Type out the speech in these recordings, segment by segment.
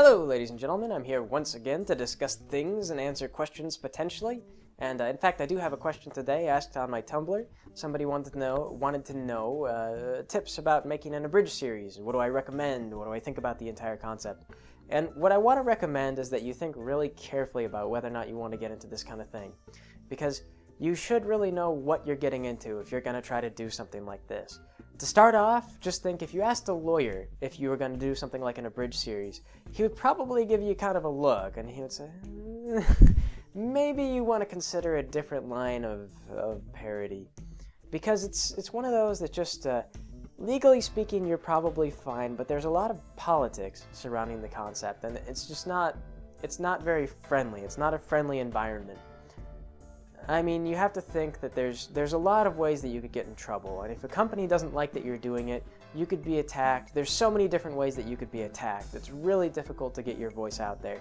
Hello, ladies and gentlemen. I'm here once again to discuss things and answer questions potentially. And in fact, I do have a question today asked on my Tumblr. Somebody wanted to know tips about making an abridged series. What do I recommend? What do I think about the entire concept? And what I want to recommend is that you think really carefully about whether or not you want to get into this kind of thing. Because you should really know what you're getting into if you're going to try to do something like this. To start off, just think if you asked a lawyer if you were going to do something like an abridged series, he would probably give you kind of a look, and he would say, maybe you want to consider a different line of parody. Because it's one of those that just, legally speaking, you're probably fine, but there's a lot of politics surrounding the concept, and it's not very friendly. It's not a friendly environment. I mean, you have to think that there's a lot of ways that you could get in trouble, and if a company doesn't like that you're doing it, you could be attacked. There's so many different ways that you could be attacked. It's really difficult to get your voice out there.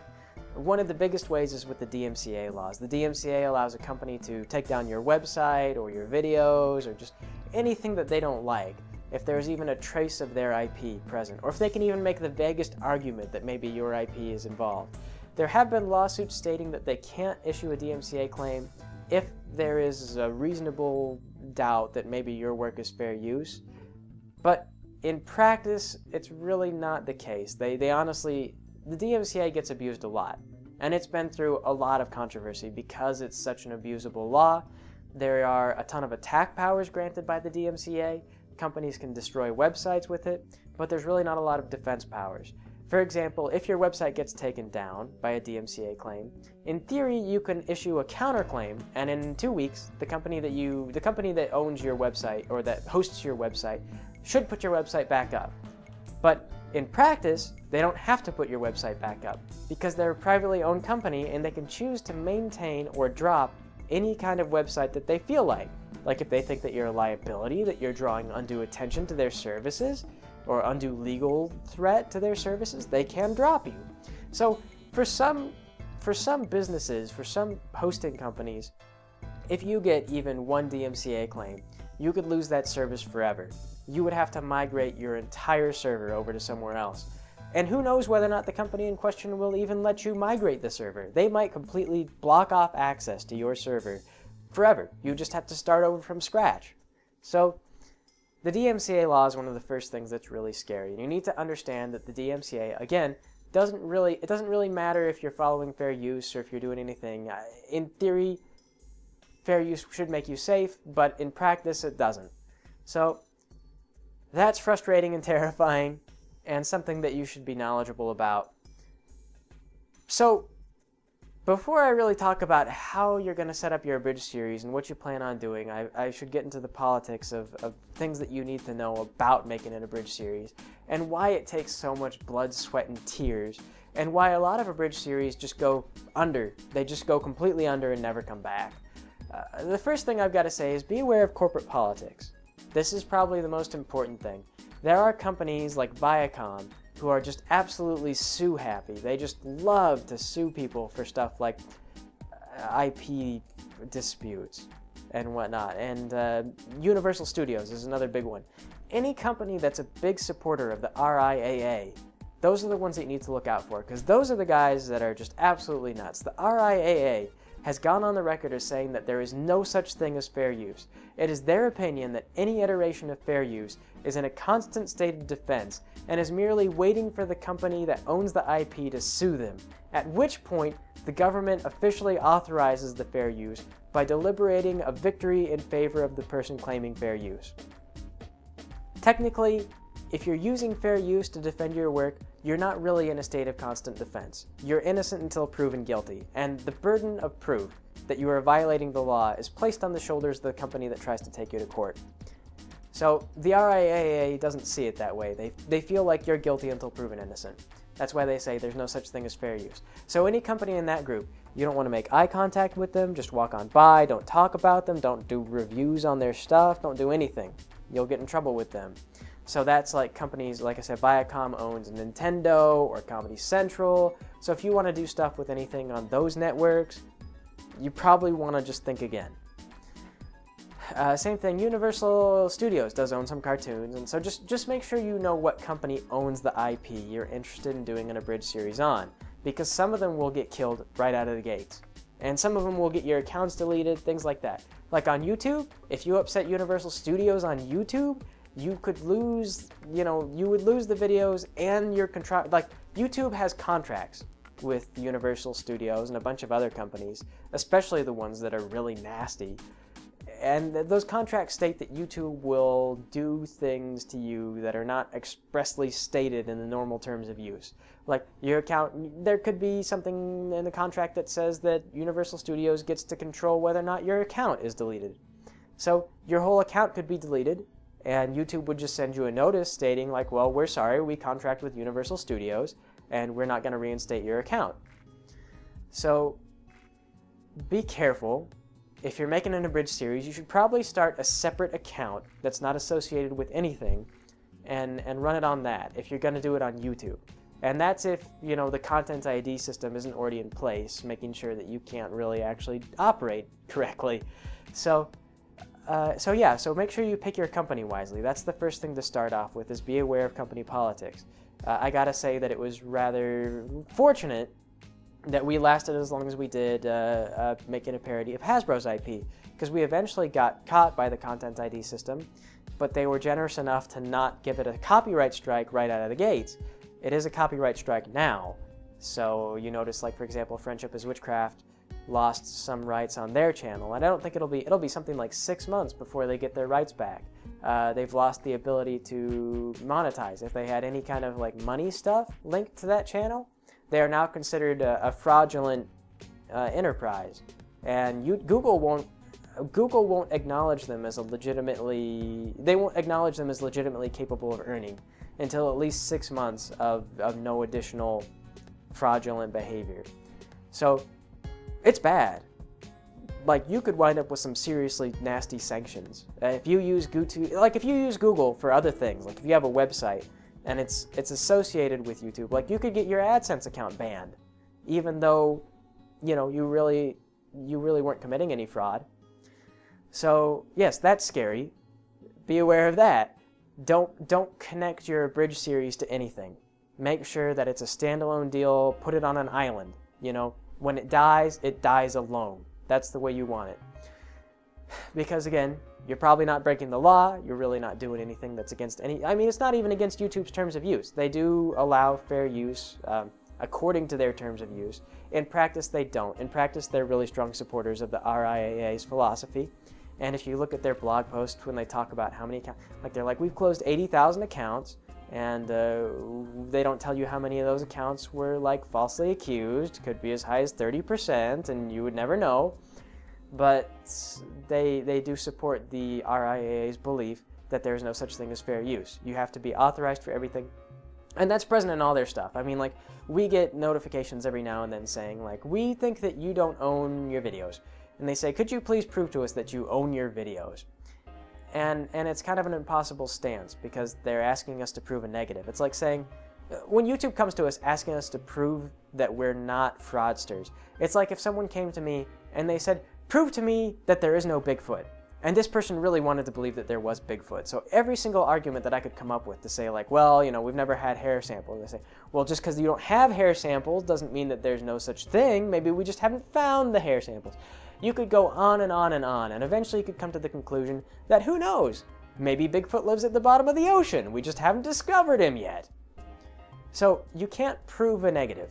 One of the biggest ways is with the Dmca laws. The Dmca allows a company to take down your website or your videos or just anything that they don't like, if there's even a trace of their IP present, or if they can even make the vaguest argument that maybe your IP is involved. There have been lawsuits stating that they can't issue a Dmca claim if there is a reasonable doubt that maybe your work is fair use. But in practice, it's really not the case. They honestly, the Dmca gets abused a lot, and it's been through a lot of controversy because it's such an abusable law. There are a ton of attack powers granted by the Dmca. Companies can destroy websites with it, but there's really not a lot of defense powers. For example, if your website gets taken down by a Dmca claim, in theory you can issue a counterclaim, and in 2 weeks, the company that owns your website or that hosts your website should put your website back up. But in practice, they don't have to put your website back up because they're a privately owned company and they can choose to maintain or drop any kind of website that they feel like. Like if they think that you're a liability, that you're drawing undue attention to their services, or undue legal threat to their services, they can drop you. So for some businesses, for some hosting companies, if you get even one Dmca claim, you could lose that service forever. You would have to migrate your entire server over to somewhere else. And who knows whether or not the company in question will even let you migrate the server. They might completely block off access to your server forever. You just have to start over from scratch. So the Dmca law is one of the first things that's really scary. And you need to understand that the Dmca, again, it doesn't really matter if you're following fair use or if you're doing anything. In theory, fair use should make you safe, but in practice it doesn't. So that's frustrating and terrifying, and something that you should be knowledgeable about. So before I really talk about how you're going to set up your abridged series and what you plan on doing, I should get into the politics of things that you need to know about making an abridged series, and why it takes so much blood, sweat, and tears, and why a lot of abridged series just go under. They just go completely under and never come back. The first thing I've got to say is be aware of corporate politics. This is probably the most important thing. There are companies like Viacom who are just absolutely sue happy. They just love to sue people for stuff like IP disputes and whatnot. And Universal Studios is another big one. Any company that's a big supporter of the RIAA, those are the ones that you need to look out for, because those are the guys that are just absolutely nuts. The RIAA has gone on the record as saying that there is no such thing as fair use. It is their opinion that any iteration of fair use is in a constant state of defense and is merely waiting for the company that owns the IP to sue them, at which point the government officially authorizes the fair use by deliberating a victory in favor of the person claiming fair use. Technically, if you're using fair use to defend your work, you're not really in a state of constant defense. You're innocent until proven guilty, and the burden of proof that you are violating the law is placed on the shoulders of the company that tries to take you to court. So the RIAA doesn't see it that way. They feel like you're guilty until proven innocent. That's why they say there's no such thing as fair use. So any company in that group, you don't want to make eye contact with them, just walk on by, don't talk about them, don't do reviews on their stuff, don't do anything. You'll get in trouble with them. So that's like companies, like I said, Viacom owns Nintendo or Comedy Central. So if you want to do stuff with anything on those networks, you probably want to just think again. Same thing, Universal Studios does own some cartoons, and so just make sure you know what company owns the IP you're interested in doing an abridged series on, because some of them will get killed right out of the gates. And some of them will get your accounts deleted, things like that. Like on YouTube, if you upset Universal Studios on YouTube, you could lose, you would lose the videos and your contract. Like, YouTube has contracts with Universal Studios and a bunch of other companies, especially the ones that are really nasty. And those contracts state that YouTube will do things to you that are not expressly stated in the normal terms of use. Like your account, there could be something in the contract that says that Universal Studios gets to control whether or not your account is deleted. So your whole account could be deleted, and YouTube would just send you a notice stating like, well, we're sorry, we contract with Universal Studios, and we're not going to reinstate your account. So be careful. If you're making an abridged series, you should probably start a separate account that's not associated with anything and run it on that if you're going to do it on YouTube. And that's if, the content ID system isn't already in place, making sure that you can't really actually operate correctly. So make sure you pick your company wisely. That's the first thing to start off with, is be aware of company politics. I gotta say that it was rather fortunate that we lasted as long as we did making a parody of Hasbro's IP, because we eventually got caught by the Content ID system, but they were generous enough to not give it a copyright strike right out of the gates. It is a copyright strike now, so you notice, like, for example, Friendship is Witchcraft lost some rights on their channel, and I don't think it'll be something like 6 months before they get their rights back. They've lost the ability to monetize. If they had any kind of like money stuff linked to that channel, they are now considered a fraudulent enterprise, and Google won't acknowledge them as legitimately capable of earning until at least 6 months of no additional fraudulent behavior. So it's bad. Like, you could wind up with some seriously nasty sanctions if you use Google for other things. Like if you have a website and it's associated with YouTube, like you could get your AdSense account banned, even though you really weren't committing any fraud. So yes, that's scary. Be aware of that. Don't connect your abridged series to anything. Make sure that it's a standalone deal. Put it on an island. When it dies alone. That's the way you want it. Because again, you're probably not breaking the law. You're really not doing anything that's against it's not even against YouTube's terms of use. They do allow fair use according to their terms of use. In practice, they don't. In practice, they're really strong supporters of the RIAA's philosophy. And if you look at their blog posts when they talk about how many accounts, they're like, we've closed 80,000 accounts, and they don't tell you how many of those accounts were falsely accused. Could be as high as 30%, and you would never know. But they do support the RIAA's belief that there is no such thing as fair use. You have to be authorized for everything. And that's present in all their stuff. We get notifications every now and then saying, we think that you don't own your videos. And they say, could you please prove to us that you own your videos? And it's kind of an impossible stance, because they're asking us to prove a negative. It's like saying, when YouTube comes to us asking us to prove that we're not fraudsters, it's like if someone came to me and they said, prove to me that there is no Bigfoot. And this person really wanted to believe that there was Bigfoot. So every single argument that I could come up with to say we've never had hair samples. They say, well, just because you don't have hair samples doesn't mean that there's no such thing. Maybe we just haven't found the hair samples. You could go on and on and on, and eventually you could come to the conclusion that, who knows, maybe Bigfoot lives at the bottom of the ocean. We just haven't discovered him yet. So you can't prove a negative.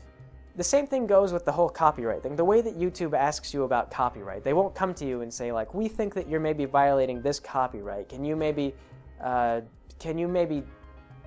The same thing goes with the whole copyright thing. The way that YouTube asks you about copyright, they won't come to you and say, we think that you're maybe violating this copyright. Can you maybe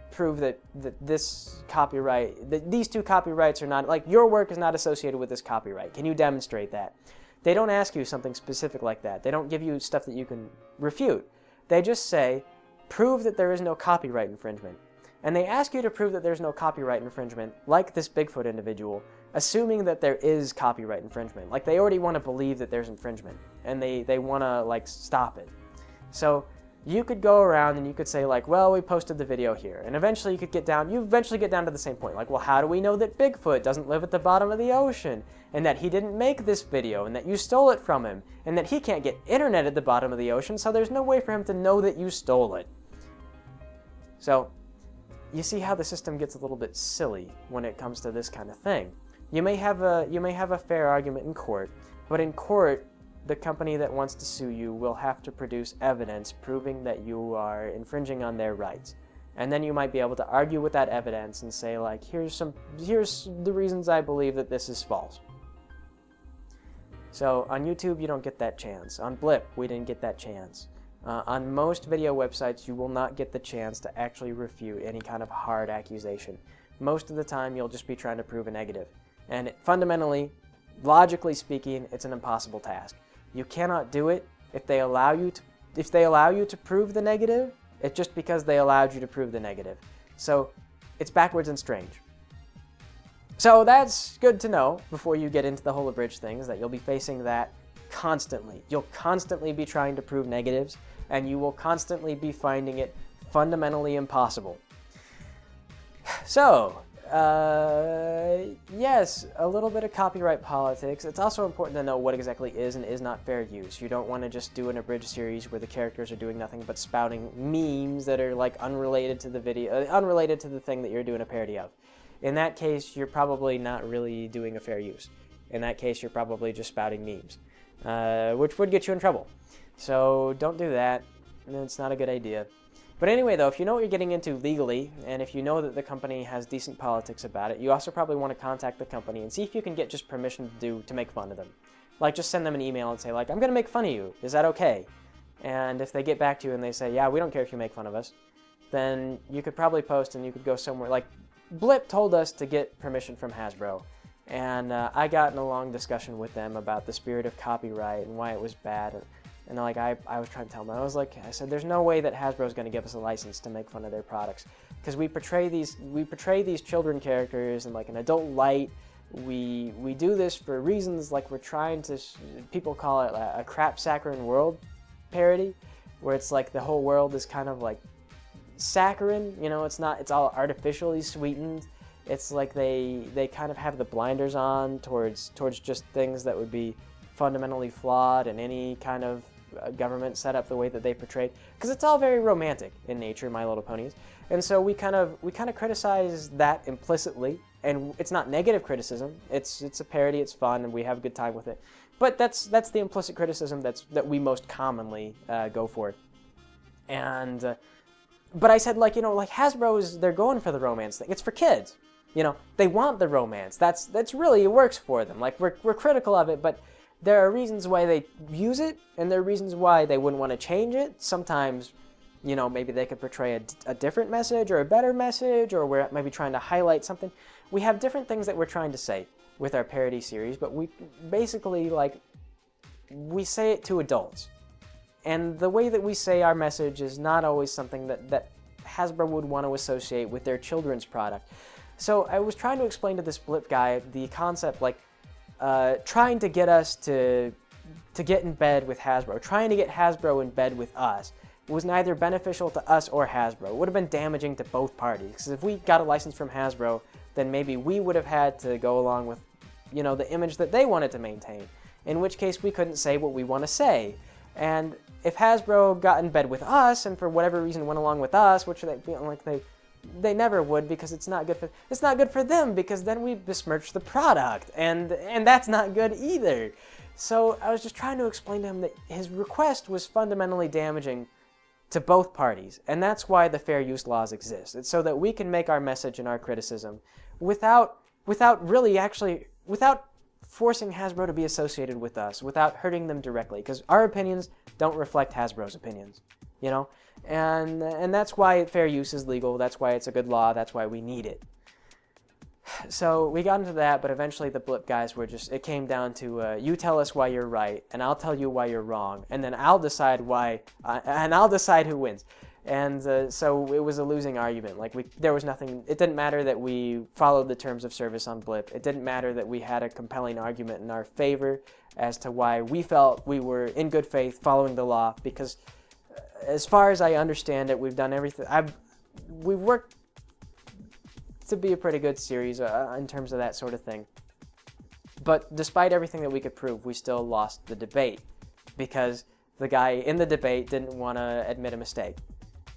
prove that this copyright, that these two copyrights are not, your work is not associated with this copyright? Can you demonstrate that? They don't ask you something specific like that. They don't give you stuff that you can refute. They just say, prove that there is no copyright infringement. And they ask you to prove that there's no copyright infringement, like this Bigfoot individual, assuming that there is copyright infringement. They already want to believe that there's infringement, and they want to, stop it. So you could go around and you could say like, well, we posted the video here, and eventually you eventually get down to the same point, like, well, how do we know that Bigfoot doesn't live at the bottom of the ocean, and that he didn't make this video, and that you stole it from him, and that he can't get internet at the bottom of the ocean, so there's no way for him to know that you stole it. So, you see how the system gets a little bit silly when it comes to this kind of thing. You may have a fair argument in court, but in court, the company that wants to sue you will have to produce evidence proving that you are infringing on their rights. And then you might be able to argue with that evidence and say like, here's the reasons I believe that this is false. So on YouTube, you don't get that chance. On Blip, we didn't get that chance. On most video websites, you will not get the chance to actually refute any kind of hard accusation. Most of the time, you'll just be trying to prove a negative. And fundamentally, logically speaking, it's an impossible task. You cannot do it if they allow you to prove the negative. It's just because they allowed you to prove the negative. So it's backwards and strange. So that's good to know before you get into the whole abridged thing, is that you'll be facing that constantly. You'll constantly be trying to prove negatives, and you will constantly be finding it fundamentally impossible. So, yes, a little bit of copyright politics. It's also important to know what exactly is and is not fair use. You don't want to just do an abridged series where the characters are doing nothing but spouting memes that are like unrelated to the video, unrelated to the thing that you're doing a parody of. In that case, you're probably not really doing a fair use. In that case, you're probably just spouting memes, which would get you in trouble. So don't do that. It's not a good idea. But anyway, though, if you know what you're getting into legally, and if you know that the company has decent politics about it, you also probably want to contact the company and see if you can get just permission to make fun of them. Like, just send them an email and say, like, I'm going to make fun of you. Is that okay? And if they get back to you and they say, yeah, we don't care if you make fun of us, then you could probably post and you could go somewhere. Like, Blip told us to get permission from Hasbro, and I got in a long discussion with them about the spirit of copyright and why it was bad. And like I was trying to tell them, I said, there's no way that Hasbro is going to give us a license to make fun of their products, because we portray these children characters in like an adult light. We do this for reasons like we're trying to. People call it a crap saccharine world parody, where it's like the whole world is kind of like saccharine. You know, it's all artificially sweetened. It's like they kind of have the blinders on towards just things that would be fundamentally flawed in any kind of government set up the way that they portrayed, because it's all very romantic in nature, My Little Ponies, and so we kind of criticize that implicitly, and it's not negative criticism. It's a parody. It's fun, and we have a good time with it. But that's the implicit criticism that we most commonly go for. And but I said, like, you know, like they're going for the romance thing. It's for kids. You know, they want the romance. That's really, it works for them. Like we're critical of it, but there are reasons why they use it, and there are reasons why they wouldn't want to change it. Sometimes, you know, maybe they could portray a different message or a better message, or we're maybe trying to highlight something. We have different things that we're trying to say with our parody series, but we basically, like, we say it to adults. And the way that we say our message is not always something that Hasbro would want to associate with their children's product. So I was trying to explain to this Blip guy the concept, like, trying to get us to get in bed with Hasbro, trying to get Hasbro in bed with us, was neither beneficial to us or Hasbro. It would have been damaging to both parties, because if we got a license from Hasbro, then maybe we would have had to go along with, you know, the image that they wanted to maintain, in which case we couldn't say what we want to say. And if Hasbro got in bed with us, and for whatever reason went along with us, which they never would, because it's not good for them, because then we besmirch the product, and that's not good either. So I was just trying to explain to him that his request was fundamentally damaging to both parties, and that's why the fair use laws exist. It's so that we can make our message and our criticism without forcing Hasbro to be associated with us, without hurting them directly, because our opinions don't reflect Hasbro's opinions, you know? And that's why fair use is legal. That's why it's a good law. That's why we need it. So we got into that, but eventually the Blip guys it came down to, you tell us why you're right, and I'll tell you why you're wrong, and then I'll decide and I'll decide who wins. And so it was a losing argument. Like, there was nothing. It didn't matter that we followed the terms of service on Blip. It didn't matter that we had a compelling argument in our favor as to why we felt we were in good faith following the law, because as far as I understand it, we've done everything. We've worked to be a pretty good series in terms of that sort of thing. But despite everything that we could prove, we still lost the debate because the guy in the debate didn't want to admit a mistake.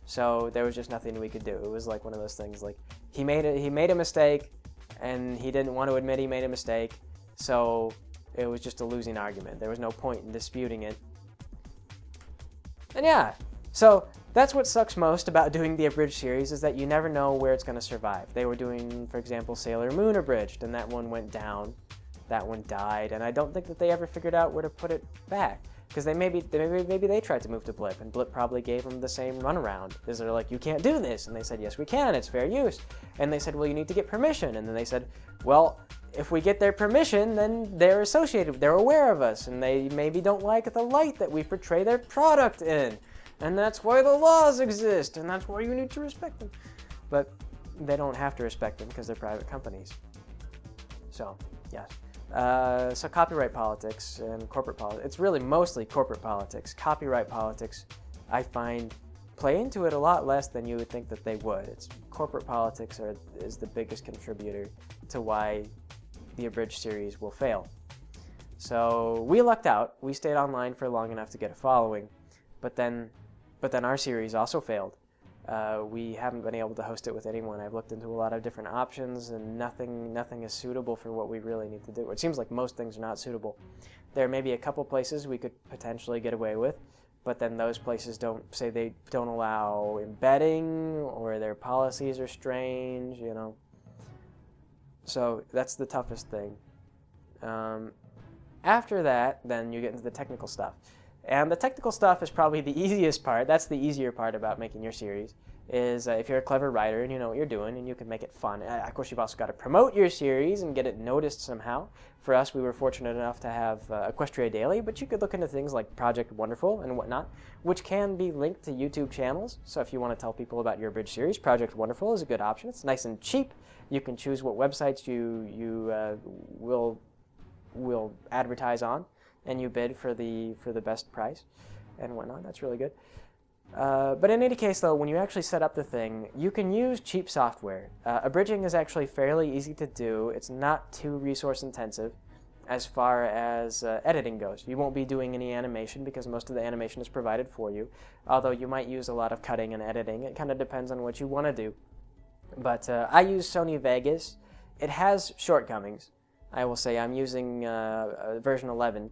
So there was just nothing we could do. It was like one of those things, like he made a mistake and he didn't want to admit he made a mistake. So it was just a losing argument. There was no point in disputing it. And yeah, so that's what sucks most about doing the Abridged series, is that you never know where it's going to survive. They were doing, for example, Sailor Moon Abridged, and that one went down. That one died, and I don't think that they ever figured out where to put it back. Because maybe they tried to move to Blip, and Blip probably gave them the same runaround. Because they're like, you can't do this. And they said, yes, we can. It's fair use. And they said, well, you need to get permission. And then they said, well, if we get their permission, then they're associated. They're aware of us. And they maybe don't like the light that we portray their product in. And that's why the laws exist. And that's why you need to respect them. But they don't have to respect them because they're private companies. So, yes. So copyright politics and corporate politics, it's really mostly corporate politics. Copyright politics, I find, play into it a lot less than you would think that they would. Corporate politics is the biggest contributor to why the Abridged series will fail. So we lucked out. We stayed online for long enough to get a following, but then our series also failed. We haven't been able to host it with anyone. I've looked into a lot of different options, and nothing is suitable for what we really need to do. It seems like most things are not suitable. There may be a couple places we could potentially get away with, but then those places don't allow embedding, or their policies are strange, you know. So that's the toughest thing. After that, then you get into the technical stuff. And the technical stuff is probably the easiest part. That's the easier part about making your series, is if you're a clever writer and you know what you're doing and you can make it fun. Of course, you've also got to promote your series and get it noticed somehow. For us, we were fortunate enough to have Equestria Daily, but you could look into things like Project Wonderful and whatnot, which can be linked to YouTube channels. So if you want to tell people about your Abridged series, Project Wonderful is a good option. It's nice and cheap. You can choose what websites you will advertise on, and you bid for the best price and whatnot. That's really good. But in any case, though, when you actually set up the thing, you can use cheap software. Abridging is actually fairly easy to do. It's not too resource intensive as far as editing goes. You won't be doing any animation because most of the animation is provided for you, although you might use a lot of cutting and editing. It kind of depends on what you want to do. But I use Sony Vegas. It has shortcomings. I will say I'm using version 11.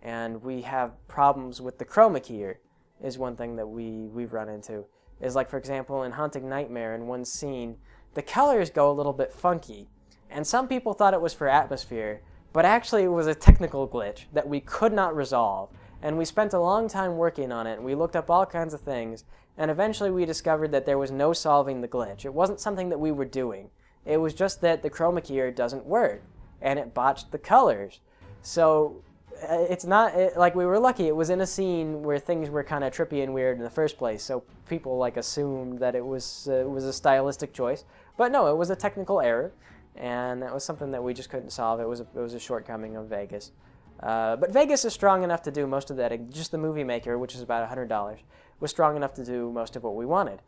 And we have problems with the Chroma Keyer, is one thing that we've run into. Is like, for example, in Haunting Nightmare, in one scene, the colors go a little bit funky. And some people thought it was for atmosphere, but actually it was a technical glitch that we could not resolve. And we spent a long time working on it, and we looked up all kinds of things, and eventually we discovered that there was no solving the glitch. It wasn't something that we were doing. It was just that the Chroma Keyer doesn't work, and it botched the colors. So it's not like we were lucky. It was in a scene where things were kind of trippy and weird in the first place, so people like assumed that it was a stylistic choice. But no, it was a technical error, and that was something that we just couldn't solve. It was a shortcoming of Vegas. But Vegas is strong enough to do most of that. Just the Movie Maker, which is about $100, was strong enough to do most of what we wanted.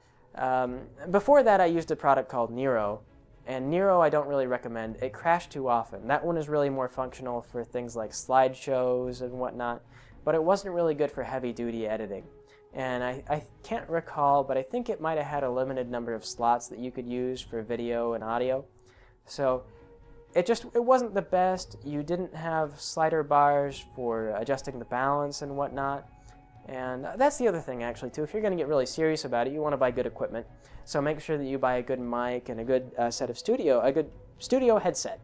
Before that, I used a product called Nero. And Nero I don't really recommend. It crashed too often. That one is really more functional for things like slideshows and whatnot, but it wasn't really good for heavy-duty editing. And I can't recall, but I think it might have had a limited number of slots that you could use for video and audio. So it wasn't the best. You didn't have slider bars for adjusting the balance and whatnot. And that's the other thing, actually, too. If you're going to get really serious about it, you want to buy good equipment. So make sure that you buy a good mic and a good a good studio headset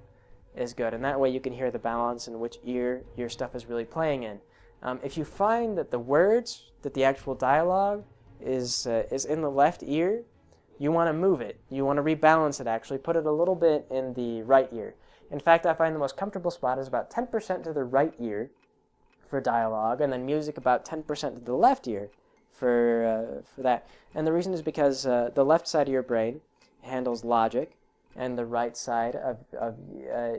is good. And that way you can hear the balance and which ear your stuff is really playing in. If you find that the words, that the actual dialogue is in the left ear, you want to move it. You want to rebalance it, actually. Put it a little bit in the right ear. In fact, I find the most comfortable spot is about 10% to the right ear for dialogue, and then music about 10% to the left ear for that. And the reason is because the left side of your brain handles logic, and the right side of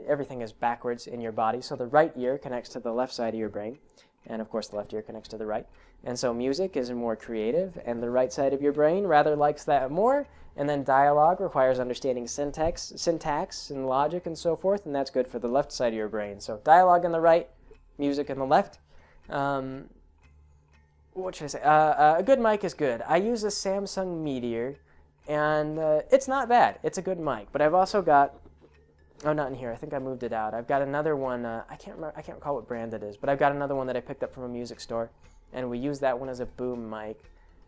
everything is backwards in your body. So the right ear connects to the left side of your brain, and of course the left ear connects to the right. And so music is more creative, and the right side of your brain rather likes that more. And then dialogue requires understanding syntax and logic and so forth, and that's good for the left side of your brain. So dialogue on the right, music on the left. What should I say? A good mic is good. I use a Samsung Meteor, and it's not bad. It's a good mic. But I've also got, oh, not in here. I think I moved it out. I've got another one. I can't recall what brand it is, but I've got another one that I picked up from a music store, and we use that one as a boom mic.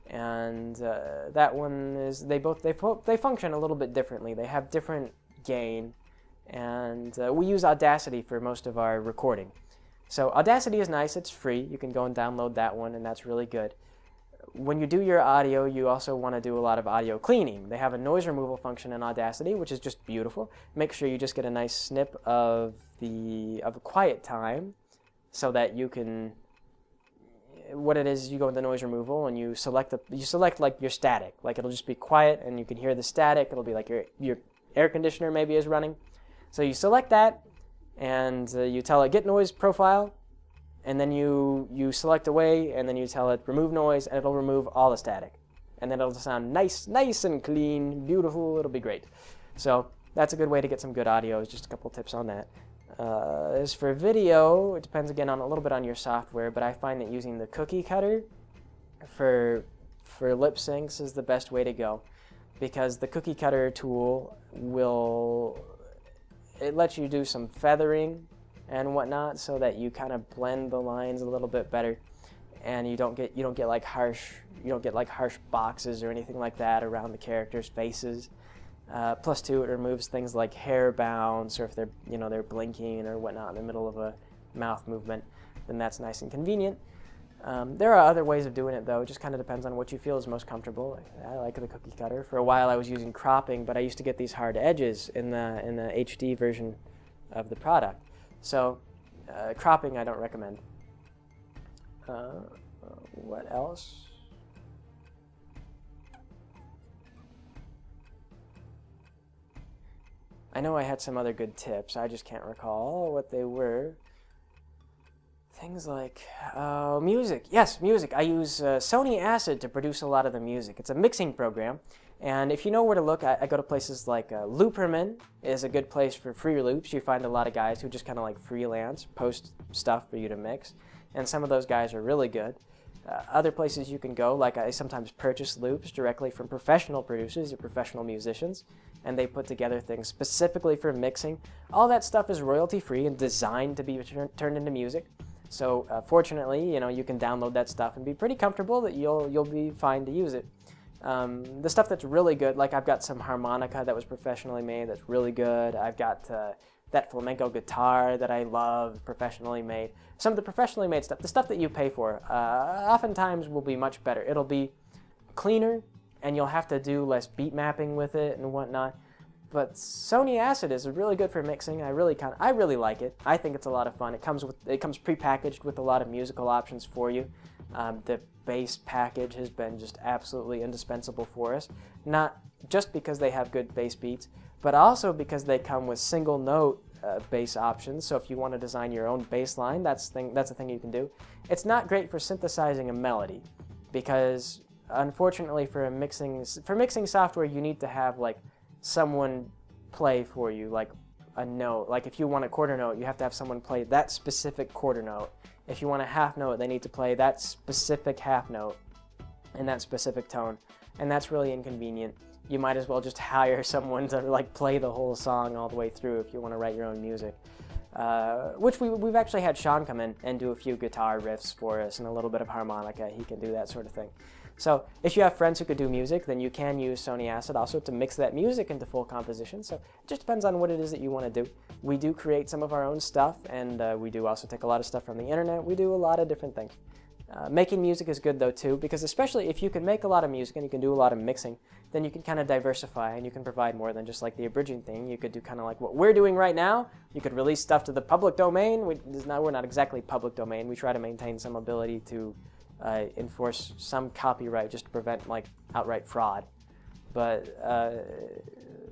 And that one is, they function a little bit differently. They have different gain, and we use Audacity for most of our recording. So Audacity is nice. It's free. You can go and download that one, and that's really good. When you do your audio, you also want to do a lot of audio cleaning. They have a noise removal function in Audacity, which is just beautiful. Make sure you just get a nice snip of a quiet time, so that you can. What it is, you go into noise removal and you select like your static. Like it'll just be quiet and you can hear the static. It'll be like your air conditioner maybe is running. So you select that and you tell it get noise profile, and then you select away, and then you tell it remove noise, and it'll remove all the static. And then it'll sound nice and clean, beautiful. It'll be great. So that's a good way to get some good audio. Just a couple tips on that. As for video, it depends again on a little bit on your software, but I find that using the cookie cutter for lip syncs is the best way to go, because the cookie cutter tool it lets you do some feathering and whatnot, so that you kind of blend the lines a little bit better, and you don't get like harsh boxes or anything like that around the characters' faces. Plus two, it removes things like hair bounce, or if they're blinking or whatnot in the middle of a mouth movement, then that's nice and convenient. There are other ways of doing it though. It just kind of depends on what you feel is most comfortable. I like the cookie cutter. For a while I was using cropping, but I used to get these hard edges in the HD version of the product. So cropping I don't recommend. What else? I know I had some other good tips. I just can't recall what they were. Things like music. Yes, music. I use Sony Acid to produce a lot of the music. It's a mixing program. And if you know where to look, I go to places like Looperman is a good place for free loops. You find a lot of guys who just kind of like freelance, post stuff for you to mix. And some of those guys are really good. Other places you can go, like I sometimes purchase loops directly from professional producers or professional musicians, and they put together things specifically for mixing. All that stuff is royalty-free and designed to be turned into music. So fortunately, you can download that stuff and be pretty comfortable that you'll be fine to use it. The stuff that's really good, like I've got some harmonica that was professionally made that's really good. I've got that flamenco guitar that I love, professionally made. Some of the professionally made stuff, the stuff that you pay for, oftentimes will be much better. It'll be cleaner, and you'll have to do less beat mapping with it and whatnot. But Sony Acid is really good for mixing. I really like it. I think it's a lot of fun. It comes prepackaged with a lot of musical options for you. The bass package has been just absolutely indispensable for us. Not just because they have good bass beats, but also because they come with single note bass options. So if you want to design your own bass line, that's a thing you can do. It's not great for synthesizing a melody, because unfortunately for mixing software, you need to have like someone play for you, like a note. Like if you want a quarter note, you have to have someone play that specific quarter note. If you want a half note, they need to play that specific half note in that specific tone, and that's really inconvenient. You might as well just hire someone to like play the whole song all the way through if you want to write your own music. Which we've actually had Sean come in and do a few guitar riffs for us and a little bit of harmonica. He can do that sort of thing. So if you have friends who could do music, then you can use Sony Acid also to mix that music into full composition. So it just depends on what it is that you want to do. We do create some of our own stuff, and we do also take a lot of stuff from the internet. We do a lot of different things. Making music is good though too, because especially if you can make a lot of music and you can do a lot of mixing, then you can kind of diversify and you can provide more than just like the abridging thing. You could do kind of like what we're doing right now. You could release stuff to the public domain. We're not exactly public domain. We try to maintain some ability to enforce some copyright just to prevent like outright fraud. But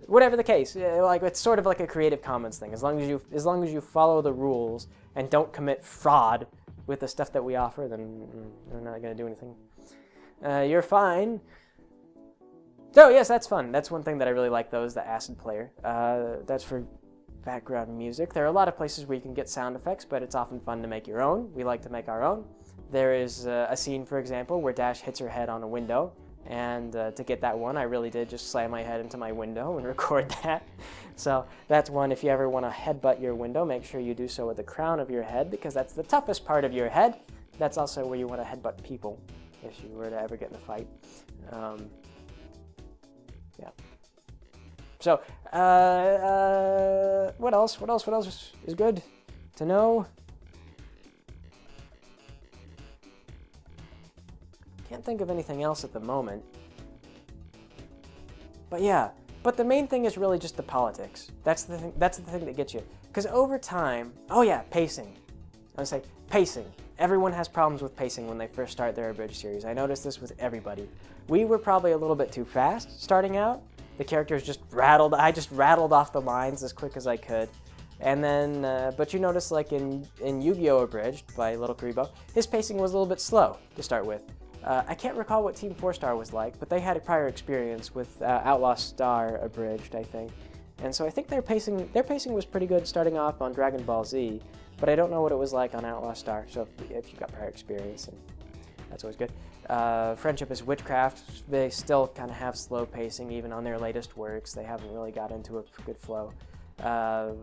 whatever the case, like it's sort of like a Creative Commons thing. As long as you follow the rules and don't commit fraud with the stuff that we offer, then they're not going to do anything. You're fine. Oh, yes, that's fun. That's one thing that I really like, though, is the acid player. That's for background music. There are a lot of places where you can get sound effects, but it's often fun to make your own. We like to make our own. There is a scene, for example, where Dash hits her head on a window, and to get that one, I really did just slam my head into my window and record that. So that's one. If you ever want to headbutt your window, make sure you do so with the crown of your head, because that's the toughest part of your head. That's also where you want to headbutt people, if you were to ever get in a fight. Yeah. So, what else? What else is good to know? Can't think of anything else at the moment. But yeah, but the main thing is really just the politics. That's the thing that gets you. Because over time, oh yeah, pacing. I would say pacing. Everyone has problems with pacing when they first start their Abridged series. I noticed this with everybody. We were probably a little bit too fast starting out. The characters just rattled. I just rattled off the lines as quick as I could. And then, but you notice like in Yu-Gi-Oh! Abridged by Little Karibo, his pacing was a little bit slow to start with. I can't recall what Team 4-Star was like, but they had a prior experience with Outlaw Star Abridged, I think. And so I think their pacing was pretty good starting off on Dragon Ball Z, but I don't know what it was like on Outlaw Star, so if you got prior experience, and that's always good. Friendship is Witchcraft. They still kind of have slow pacing, even on their latest works. They haven't really got into a good flow. What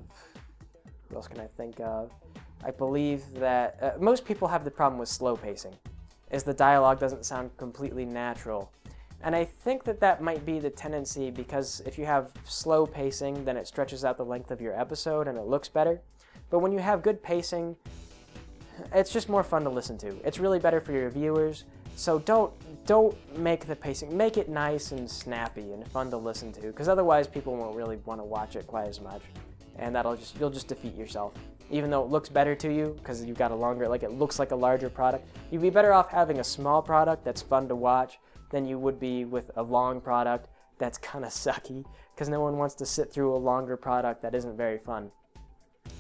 else can I think of? I believe that most people have the problem with slow pacing, is the dialogue doesn't sound completely natural. And I think that might be the tendency, because if you have slow pacing, then it stretches out the length of your episode and it looks better. But when you have good pacing, it's just more fun to listen to. It's really better for your viewers. So don't make the pacing, make it nice and snappy and fun to listen to, because otherwise people won't really want to watch it quite as much. And you'll just defeat yourself. Even though it looks better to you, because you've got a longer, like it looks like a larger product, you'd be better off having a small product that's fun to watch than you would be with a long product that's kind of sucky, because no one wants to sit through a longer product that isn't very fun.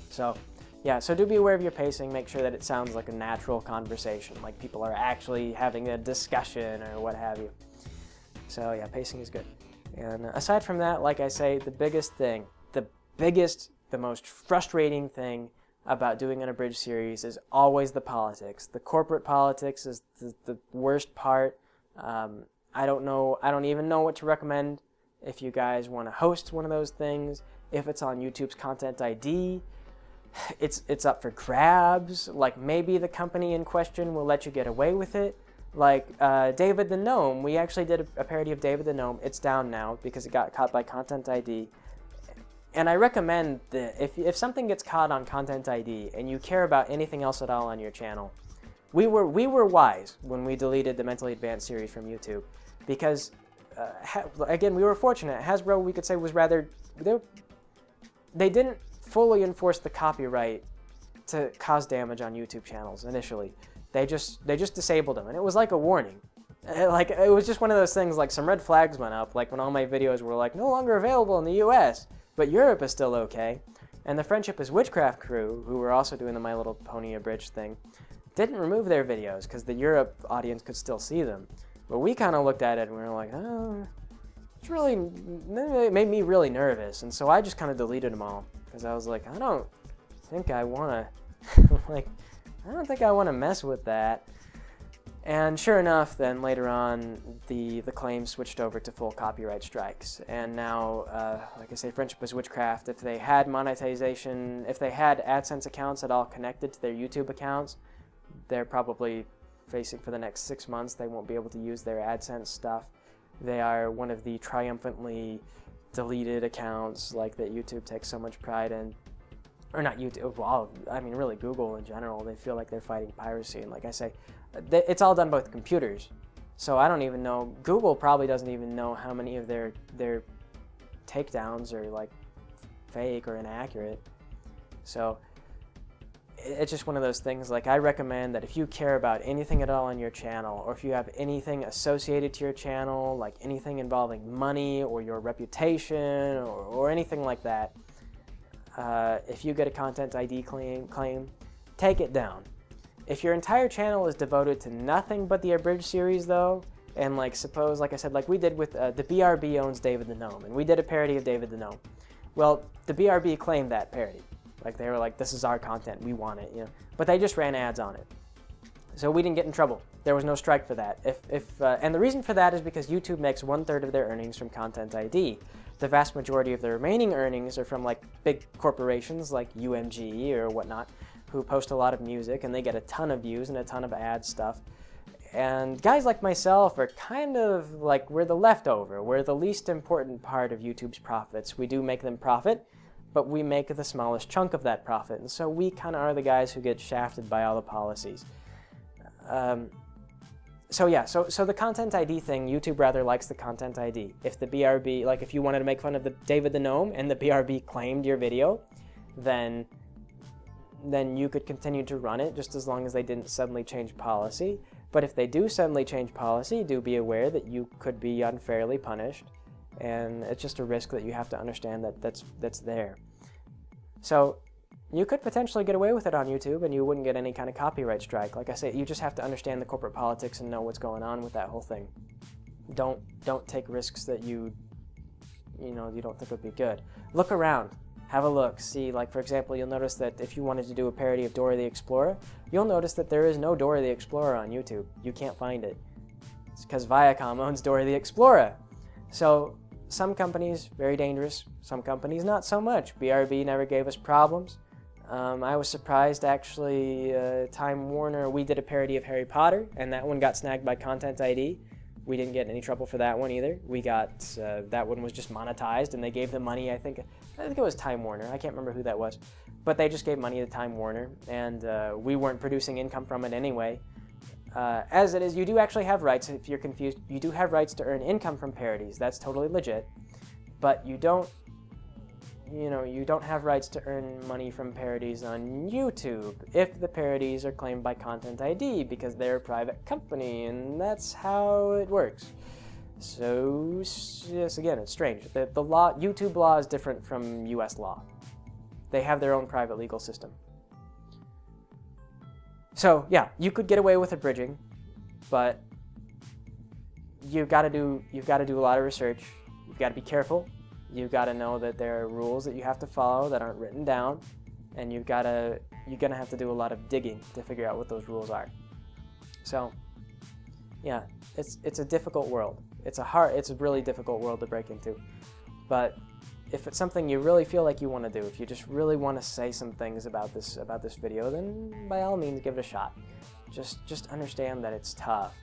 So, yeah, so do be aware of your pacing. Make sure that it sounds like a natural conversation, like people are actually having a discussion or what have you. So, yeah, pacing is good. And aside from that, like I say, the most frustrating thing about doing an Abridged series is always the politics. The corporate politics is the worst part. I don't even know what to recommend if you guys want to host one of those things. If it's on YouTube's Content ID, it's up for grabs. Like, maybe the company in question will let you get away with it. Like David the Gnome, we actually did a parody of David the Gnome. It's down now because it got caught by Content ID. And I recommend that if something gets caught on Content ID and you care about anything else at all on your channel, we were wise when we deleted the Mentally Advanced series from YouTube, because again, we were fortunate. Hasbro, we could say, was rather they didn't fully enforce the copyright to cause damage on YouTube channels initially. They just disabled them, and it was like a warning. Like, it was just one of those things, like some red flags went up, like when all my videos were like no longer available in the US, but Europe is still okay. And the Friendship is Witchcraft crew, who were also doing the My Little Pony Abridged thing, didn't remove their videos because the Europe audience could still see them. But we kind of looked at it and we were like, oh, it made me really nervous. And so I just kind of deleted them all, because I was like, I don't think I want to mess with that. And sure enough, then later on, the claims switched over to full copyright strikes. And now, like I say, Friendship is Witchcraft, if they had monetization, if they had AdSense accounts at all connected to their YouTube accounts, they're probably facing, for the next 6 months, they won't be able to use their AdSense stuff. They are one of the triumphantly deleted accounts, like, that YouTube takes so much pride in. Or not YouTube, well, I mean really Google in general. They feel like they're fighting piracy, and like I say, it's all done by computers. So I don't even know, Google probably doesn't even know how many of their takedowns are like fake or inaccurate. So it's just one of those things. Like, I recommend that if you care about anything at all on your channel, or if you have anything associated to your channel, like anything involving money or your reputation or anything like that, if you get a Content ID claim, take it down. If your entire channel is devoted to nothing but the Abridged series, though, and like suppose, like I said, like we did with the BRB owns David the Gnome, and we did a parody of David the Gnome. Well, the BRB claimed that parody. Like they were like, this is our content, we want it, you know. But they just ran ads on it. So we didn't get in trouble. There was no strike for that. And the reason for that is because YouTube makes 1/3 of their earnings from Content ID. The vast majority of the remaining earnings are from like big corporations like UMG or whatnot, who post a lot of music and they get a ton of views and a ton of ad stuff. And guys like myself are kind of like, we're the leftover. We're the least important part of YouTube's profits. We do make them profit, but we make the smallest chunk of that profit. And so we kind of are the guys who get shafted by all the policies. So the Content ID thing, YouTube rather likes the Content ID. If the BRB, like if you wanted to make fun of the David the Gnome and the BRB claimed your video, then you could continue to run it just as long as they didn't suddenly change policy. But if they do suddenly change policy, do be aware that you could be unfairly punished, and it's just a risk that you have to understand that's there. So you could potentially get away with it on YouTube and you wouldn't get any kind of copyright strike. Like I say, you just have to understand the corporate politics and know what's going on with that whole thing. Don't take risks that you don't think would be good. Look around. Have a look, see, like for example, you'll notice that if you wanted to do a parody of Dora the Explorer, you'll notice that there is no Dora the Explorer on YouTube. You can't find it. It's because Viacom owns Dora the Explorer. So some companies, very dangerous, some companies not so much. BRB never gave us problems. I was surprised actually, Time Warner, we did a parody of Harry Potter, and that one got snagged by Content ID. We didn't get any trouble for that one either. We got, that one was just monetized and they gave the money, I think it was Time Warner. I can't remember who that was. But they just gave money to Time Warner and we weren't producing income from it anyway. As it is, you do actually have rights, if you're confused, you do have rights to earn income from parodies. That's totally legit. But you don't have rights to earn money from parodies on YouTube if the parodies are claimed by Content ID because they're a private company, and that's how it works. So, yes, again, it's strange. The law, YouTube law is different from US law. They have their own private legal system. So, yeah, you could get away with abridging, but you've got to do a lot of research. You've got to be careful. You've got to know that there are rules that you have to follow that aren't written down, and you're gonna have to do a lot of digging to figure out what those rules are. So, yeah, it's a difficult world. It's a really difficult world to break into. But if it's something you really feel like you want to do, if you just really want to say some things about this video, then by all means give it a shot. Just understand that it's tough,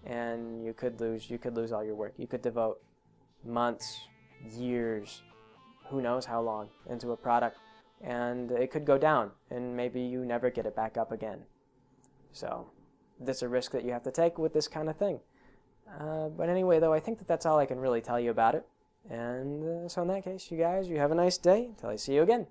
and you could lose all your work. You could devote months, years, who knows how long, into a product, and it could go down, and maybe you never get it back up again. So that's a risk that you have to take with this kind of thing. But anyway, though, I think that's all I can really tell you about it. And so in that case, you guys, you have a nice day until I see you again.